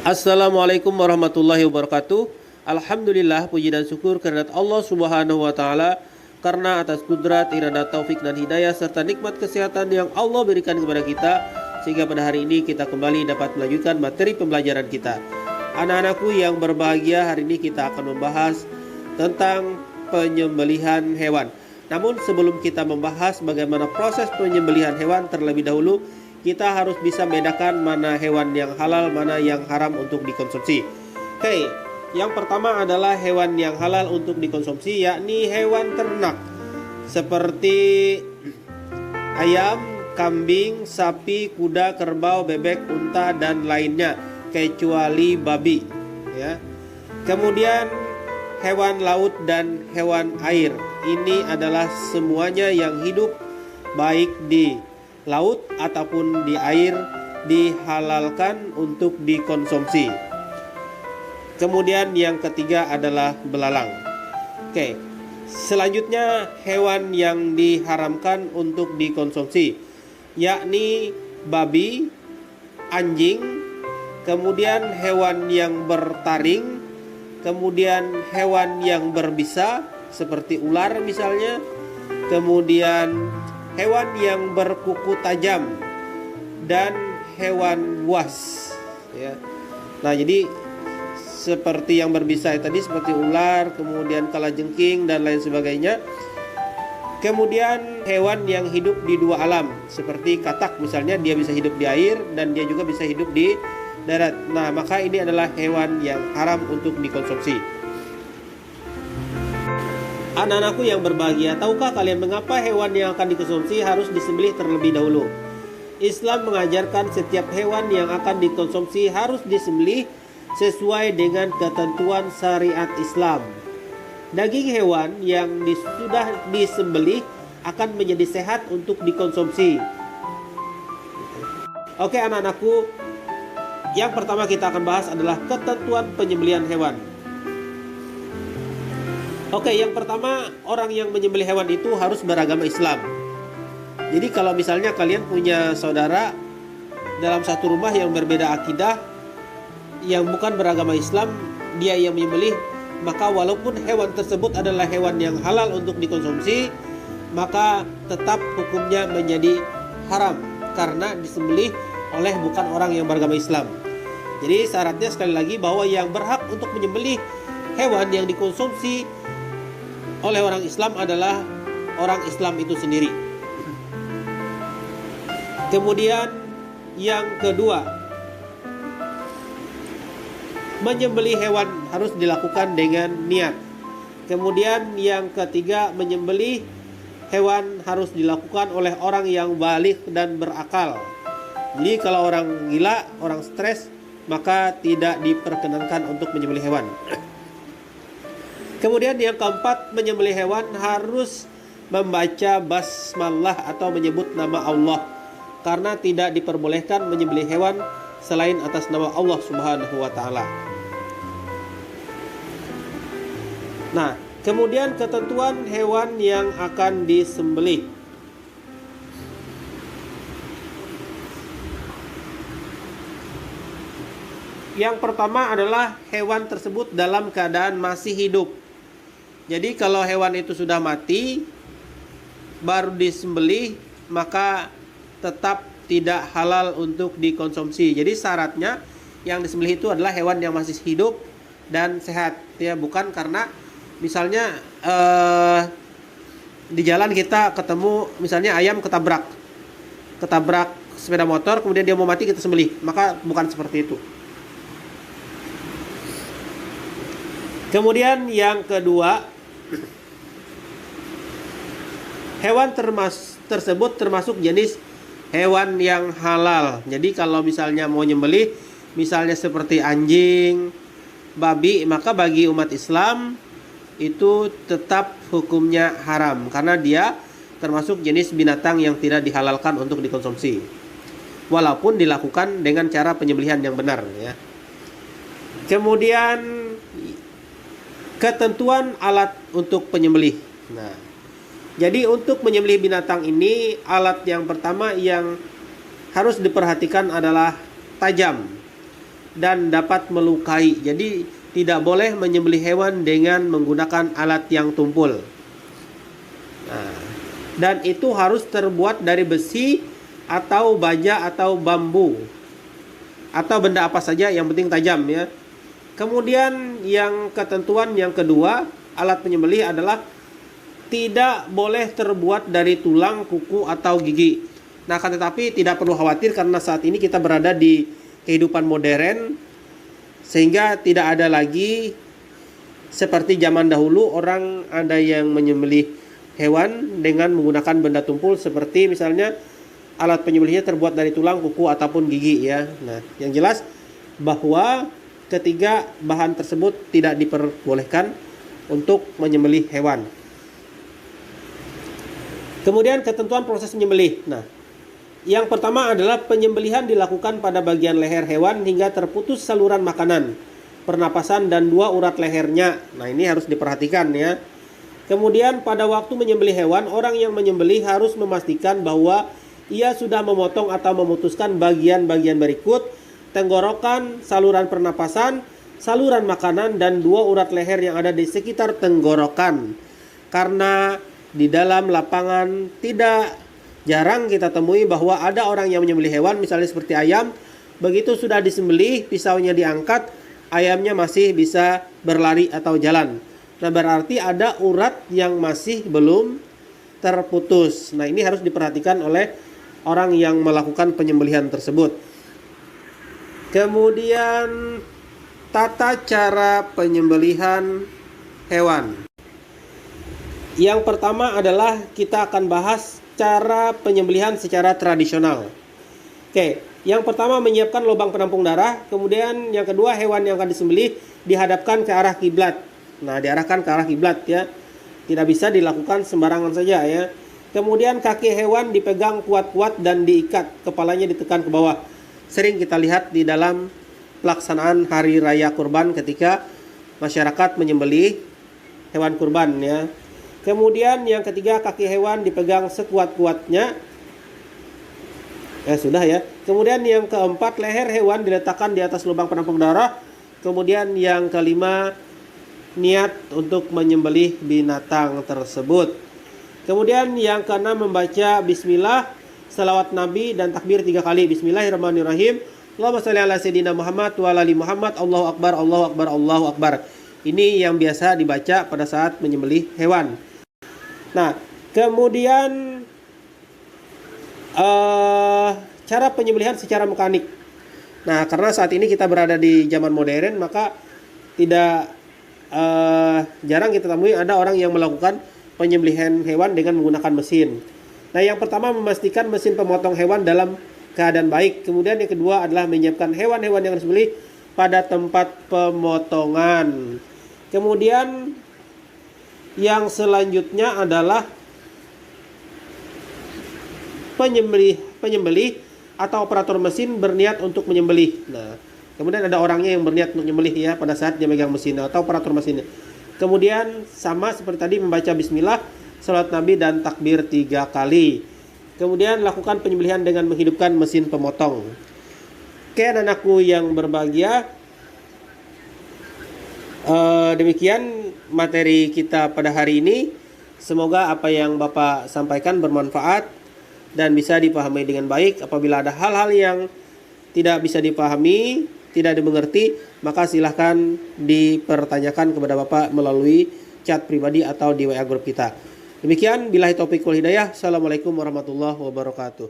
Assalamualaikum warahmatullahi wabarakatuh. Alhamdulillah, puji dan syukur kehadirat Allah Subhanahu wa taala karena atas kudrat, irada, taufik dan hidayah serta nikmat kesehatan yang Allah berikan kepada kita sehingga pada hari ini kita kembali dapat melanjutkan materi pembelajaran kita. Anak-anakku yang berbahagia, hari ini kita akan membahas tentang penyembelihan hewan. Namun sebelum kita membahas bagaimana proses penyembelihan hewan, terlebih dahulu kita harus bisa membedakan mana hewan yang halal, mana yang haram untuk dikonsumsi. Oke, yang pertama adalah hewan yang halal untuk dikonsumsi, yakni hewan ternak seperti ayam, kambing, sapi, kuda, kerbau, bebek, unta dan lainnya, kecuali babi. Ya. Kemudian hewan laut dan hewan air. Ini adalah semuanya yang hidup baik di laut ataupun di air dihalalkan untuk dikonsumsi. Kemudian yang ketiga adalah belalang. Oke. Selanjutnya hewan yang diharamkan untuk dikonsumsi, yakni babi, anjing, kemudian hewan yang bertaring, kemudian hewan yang berbisa seperti ular misalnya, kemudian hewan yang berkuku tajam dan hewan buas. Ya. Nah, jadi seperti yang berbisa tadi seperti ular, kemudian kalajengking dan lain sebagainya. Kemudian hewan yang hidup di dua alam seperti katak misalnya, dia bisa hidup di air dan dia juga bisa hidup di darat. Nah, maka ini adalah hewan yang haram untuk dikonsumsi. Anak-anakku yang berbahagia, tahukah kalian mengapa hewan yang akan dikonsumsi harus disembelih terlebih dahulu? Islam mengajarkan setiap hewan yang akan dikonsumsi harus disembelih sesuai dengan ketentuan syariat Islam. Daging hewan yang sudah disembelih akan menjadi sehat untuk dikonsumsi. Oke anak-anakku, yang pertama kita akan bahas adalah ketentuan penyembelihan hewan. Oke, yang pertama, orang yang menyembelih hewan itu harus beragama Islam. Jadi kalau misalnya kalian punya saudara dalam satu rumah yang berbeda akidah, yang bukan beragama Islam, dia yang menyembelih, maka walaupun hewan tersebut adalah hewan yang halal untuk dikonsumsi, maka tetap hukumnya menjadi haram karena disembelih oleh bukan orang yang beragama Islam. Jadi syaratnya sekali lagi bahwa yang berhak untuk menyembelih hewan yang dikonsumsi oleh orang Islam adalah orang Islam itu sendiri. Kemudian yang kedua, menyembelih hewan harus dilakukan dengan niat. Kemudian yang ketiga, menyembelih hewan harus dilakukan oleh orang yang baligh dan berakal. Jadi kalau orang gila, orang stres, maka tidak diperkenankan untuk menyembelih hewan. Kemudian yang keempat, menyembelih hewan harus membaca basmalah atau menyebut nama Allah, karena tidak diperbolehkan menyembelih hewan selain atas nama Allah Subhanahu wa taala. Nah, kemudian ketentuan hewan yang akan disembelih. Yang pertama adalah hewan tersebut dalam keadaan masih hidup. Jadi kalau hewan itu sudah mati baru disembelih, maka tetap tidak halal untuk dikonsumsi. Jadi syaratnya yang disembelih itu adalah hewan yang masih hidup dan sehat, ya, bukan karena misalnya di jalan kita ketemu misalnya ayam ketabrak sepeda motor, kemudian dia mau mati kita sembelih, maka bukan seperti itu. Kemudian yang kedua, hewan tersebut termasuk jenis hewan yang halal. Jadi kalau misalnya mau nyembelih, misalnya seperti anjing, babi, maka bagi umat Islam itu tetap hukumnya haram karena dia termasuk jenis binatang yang tidak dihalalkan untuk dikonsumsi. Walaupun dilakukan dengan cara penyembelihan yang benar, ya. Kemudian ketentuan alat untuk penyembelih. Nah, jadi untuk menyembelih binatang ini, alat yang pertama yang harus diperhatikan adalah tajam. dan dapat melukai. Jadi tidak boleh menyembelih hewan dengan menggunakan alat yang tumpul. Nah, dan itu harus terbuat dari besi atau baja atau bambu atau benda apa saja yang penting tajam ya. Kemudian yang ketentuan yang kedua, alat penyembelih adalah tidak boleh terbuat dari tulang, kuku atau gigi. Nah, akan tetapi tidak perlu khawatir karena saat ini kita berada di kehidupan modern sehingga tidak ada lagi seperti zaman dahulu orang ada yang menyembelih hewan dengan menggunakan benda tumpul seperti misalnya alat penyembelihnya terbuat dari tulang, kuku ataupun gigi ya. Nah, yang jelas bahwa ketiga bahan tersebut tidak diperbolehkan untuk menyembelih hewan. Kemudian ketentuan proses menyembelih. Nah, yang pertama adalah penyembelihan dilakukan pada bagian leher hewan hingga terputus saluran makanan, pernapasan dan 2 urat lehernya. Nah, ini harus diperhatikan ya. Kemudian pada waktu menyembelih hewan, orang yang menyembelih harus memastikan bahwa ia sudah memotong atau memutuskan bagian-bagian berikut: tenggorokan, saluran pernapasan, saluran makanan, dan 2 urat leher yang ada di sekitar tenggorokan. Karena di dalam lapangan tidak jarang kita temui bahwa ada orang yang menyembelih hewan, misalnya seperti ayam, begitu sudah disembelih, pisaunya diangkat, ayamnya masih bisa berlari atau jalan. Nah, berarti ada urat yang masih belum terputus. Nah, ini harus diperhatikan oleh orang yang melakukan penyembelihan tersebut. Kemudian tata cara penyembelihan hewan. Yang pertama adalah kita akan bahas cara penyembelihan secara tradisional. Oke, yang pertama menyiapkan lubang penampung darah. Kemudian yang kedua, hewan yang akan disembelih dihadapkan ke arah kiblat. Nah, diarahkan ke arah kiblat ya. Tidak bisa dilakukan sembarangan saja ya. Kemudian kaki hewan dipegang kuat-kuat dan diikat, kepalanya ditekan ke bawah. Sering kita lihat di dalam pelaksanaan hari raya kurban ketika masyarakat menyembelih hewan kurban ya. Kemudian yang ketiga, kaki hewan dipegang sekuat-kuatnya. Ya sudah ya. Kemudian yang keempat, leher hewan diletakkan di atas lubang penampung darah. Kemudian yang kelima, niat untuk menyembelih binatang tersebut. Kemudian yang keenam, membaca bismillah, salawat nabi dan takbir 3 kali. Bismillahirrahmanirrahim. Allahumma shalli ala sayyidina Muhammad wa ala ali Muhammad. Allahu akbar, Allahu akbar, Allahu akbar. Ini yang biasa dibaca pada saat menyembelih hewan. Nah, kemudian cara penyembelihan secara mekanik. Nah, karena saat ini kita berada di zaman modern, maka tidak jarang kita temui ada orang yang melakukan penyembelihan hewan dengan menggunakan mesin. Nah, yang pertama, memastikan mesin pemotong hewan dalam keadaan baik. Kemudian yang kedua adalah menyiapkan hewan-hewan yang disembelih pada tempat pemotongan. Kemudian yang selanjutnya adalah penyembelih atau operator mesin berniat untuk menyembelih. Nah, kemudian ada orangnya yang berniat untuk menyembelih ya pada saat dia megang mesin atau operator mesinnya. Kemudian sama seperti tadi, membaca bismillah, salawat nabi dan takbir 3 kali. Kemudian lakukan penyembelihan dengan menghidupkan mesin pemotong. Oke, anak-anakku yang berbahagia, demikian materi kita pada hari ini. Semoga apa yang Bapak sampaikan bermanfaat dan bisa dipahami dengan baik. Apabila ada hal-hal yang tidak bisa dipahami, tidak dimengerti, maka silahkan dipertanyakan kepada Bapak melalui chat pribadi atau di WA grup kita. Demikian, billahi taufiq wal hidayah. Assalamualaikum warahmatullahi wabarakatuh.